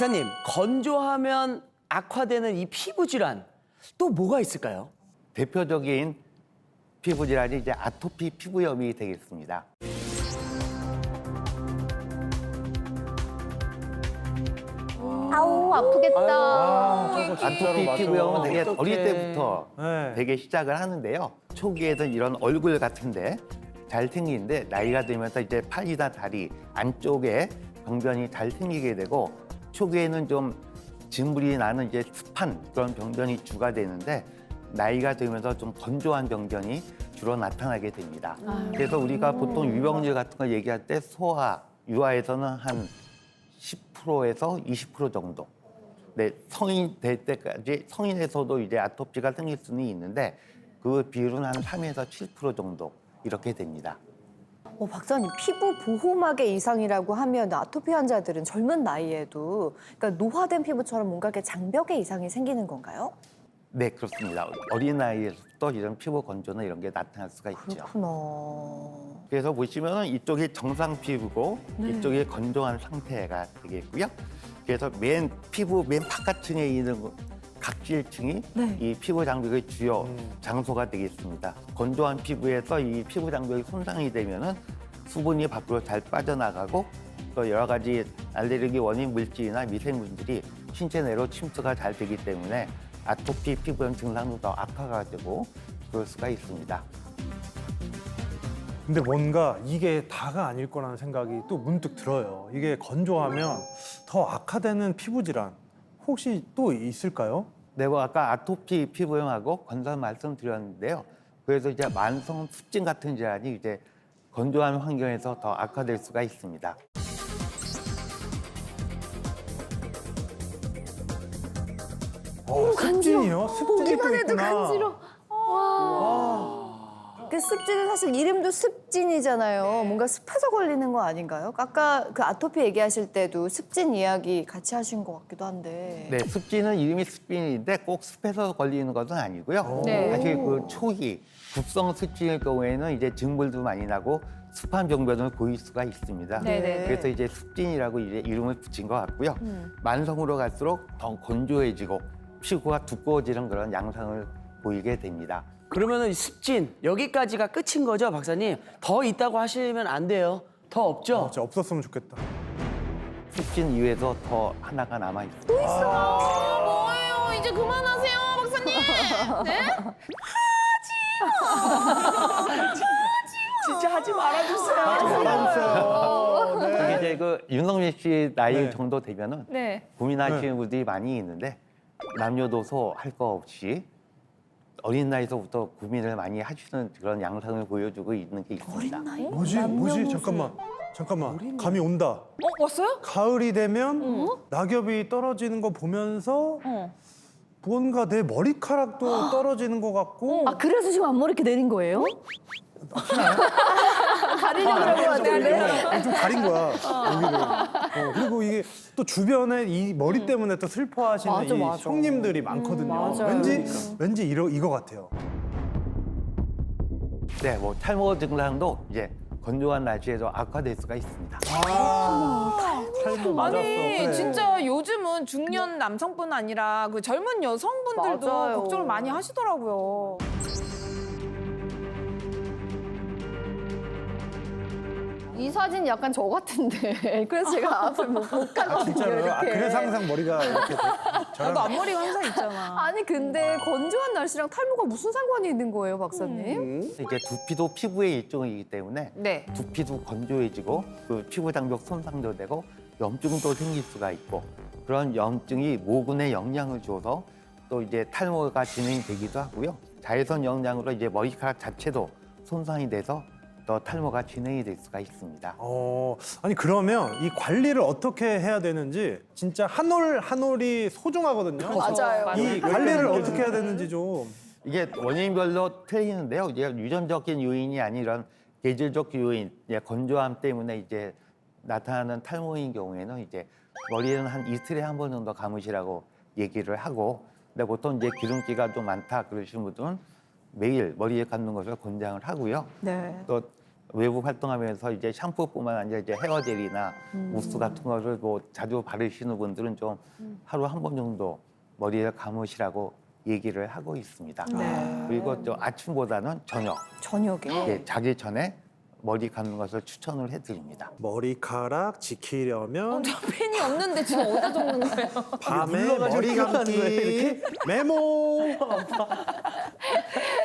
박사님, 건조하면 악화되는 이 피부 질환 또 뭐가 있을까요? 대표적인 피부 질환이 이제 아토피 피부염이 되겠습니다. 아우 아프겠다. 아토피 피부염은 되게 어떡해. 어릴 때부터 네. 되게 시작을 하는데요. 초기에는 이런 얼굴 같은데 잘 생기는데 나이가 들면서 이제 팔이나 다리 안쪽에 병변이 잘 생기게 되고 초기에는 좀 진물이 나는 이제 습한 그런 병변이 주가 되는데 나이가 들면서 좀 건조한 병변이 주로 나타나게 됩니다. 그래서 우리가 보통 유병률 같은 거 얘기할 때 소아, 유아에서는 한 10%에서 20% 정도. 네, 성인 될 때까지 성인에서도 이제 아토피가 생길 수는 있는데 그 비율은 한 3에서 7% 정도 이렇게 됩니다. 박사님, 피부 보호막의 이상이라고 하면 아토피 환자들은 젊은 나이에도 그러니까 노화된 피부처럼 뭔가 이렇게 장벽의 이상이 생기는 건가요? 네, 그렇습니다. 어린 나이에서도 이런 피부 건조나 이런 게 나타날 수가 있죠. 그렇구나. 그래서 보시면 이쪽이 정상 피부고 네. 이쪽이 건조한 상태가 되겠고요. 그래서 피부 맨 바깥층에 있는 각질층이 네. 이 피부 장벽의 주요 장소가 되겠습니다. 건조한 피부에서 이 피부 장벽이 손상이 되면은 수분이 밖으로 잘 빠져나가고 또 여러 가지 알레르기 원인 물질이나 미생물들이 신체 내로 침투가 잘 되기 때문에 아토피 피부염 증상도 더 악화가 되고 그럴 수가 있습니다. 근데 뭔가 이게 다가 아닐 거라는 생각이 또 문득 들어요. 이게 건조하면 더 악화되는 피부 질환 혹시 또 있을까요? 네, 뭐 아까 아토피 피부염하고 건조 말씀드렸는데요. 그래서 이제 만성 습진 같은 질환이 이제 건조한 환경에서 더 악화될 수가 있습니다. 습진이요? 습진이 또 보기만 해도 있구나. 간지러. 그 습진은 사실 이름도 습진이잖아요. 뭔가 습해서 걸리는 거 아닌가요? 아까 그 아토피 얘기하실 때도 습진 이야기 같이 하신 것 같기도 한데. 네, 습진은 이름이 습진인데 꼭 습해서 걸리는 것은 아니고요. 네. 사실 그 초기 급성 습진일 경우에는 이제 증물도 많이 나고 습한 병변을 보일 수가 있습니다. 네네. 그래서 이제 습진이라고 이제 이름을 붙인 것 같고요. 만성으로 갈수록 더 건조해지고 피부가 두꺼워지는 그런 양상을 보이게 됩니다. 그러면은 습진 여기까지가 끝인 거죠, 박사님? 더 있다고 하시면 안 돼요. 더 없죠? 진짜 없었으면 좋겠다. 습진 이외에도 더 하나가 남아 있습니다. 뭐예요? 이제 그만하세요, 박사님. 네? 진짜 하지 말아주세요. 알았어요. 이게 이제 그 윤성민 씨 나이 네. 정도 되면은 네. 고민하시는 분들이 많이 있는데 남녀노소 할 거 없이 어린 나이서부터 고민을 많이 하시는 그런 양상을 보여주고 있는 게 있습니다. 뭐지? 잠깐만. 감이 온다. 왔어요? 가을이 되면 낙엽이 떨어지는 거 보면서 뭔가 내 머리카락도 떨어지는 것 같고 아, 그래서 지금 앞머리 이렇게 내린 거예요? 가리려고 그런 거 같은데. 좀 가린 거야 여기를. 그리고 이게 또 주변에 이 머리 때문에 또 슬퍼하시는 맞아, 이 맞아. 형님들이 많거든요. 맞아요. 왠지 이거 같아요. 네, 뭐 탈모 증상도 이제 건조한 날씨에도 악화될 수가 있습니다. 탈모 맞았어. 아니 그래. 진짜 요즘은 중년 남성뿐 아니라 그 젊은 여성분들도 맞아요. 걱정을 많이 하시더라고요. 이 사진 약간 저 같은데. 그래서 제가 앞을 못 가거든요. 진짜로요? 아, 이렇게. 그래서 항상 머리가 이렇게 저랑 나도 앞머리가 항상 있잖아. 아니 근데 건조한 날씨랑 탈모가 무슨 상관이 있는 거예요, 박사님? 이제 두피도 피부의 일종이기 때문에 네. 두피도 건조해지고 그 피부 장벽 손상도 되고 염증도 생길 수가 있고 그런 염증이 모근에 영향을 줘서 또 이제 탈모가 진행되기도 하고요. 자외선 영향으로 이제 머리카락 자체도 손상이 돼서 또 탈모가 진행이 될 수가 있습니다. 아니 그러면 이 관리를 어떻게 해야 되는지 진짜 한 올 한 올이 소중하거든요. 맞아요. 이 관리를 어떻게 해야 되는지 좀. 이게 원인별로 틀리는데요. 이게 유전적인 요인이 아닌 이런 계절적 요인, 건조함 때문에 이제 나타나는 탈모인 경우에는 이제 머리는 한 이틀에 한 번 정도 감으시라고 얘기를 하고, 근데 보통 이제 기름기가 좀 많다 그러시는 분들은 매일 머리에 감는 것을 권장을 하고요. 네. 또 외부 활동하면서 이제 샴푸뿐만 아니라 이제 헤어젤이나 무스 같은 거를 뭐 자주 바르시는 분들은 좀 하루 한 번 정도 머리를 감으시라고 얘기를 하고 있습니다. 네. 그리고 또 아침보다는 저녁, 저녁에. 예, 자기 전에 머리 감는 것을 추천을 해드립니다. 머리카락 지키려면 저 펜이 없는데 지금 어디다 적는 거예요? 밤에 눌러가지고 머리 기억하는 거예요, 감기 메모.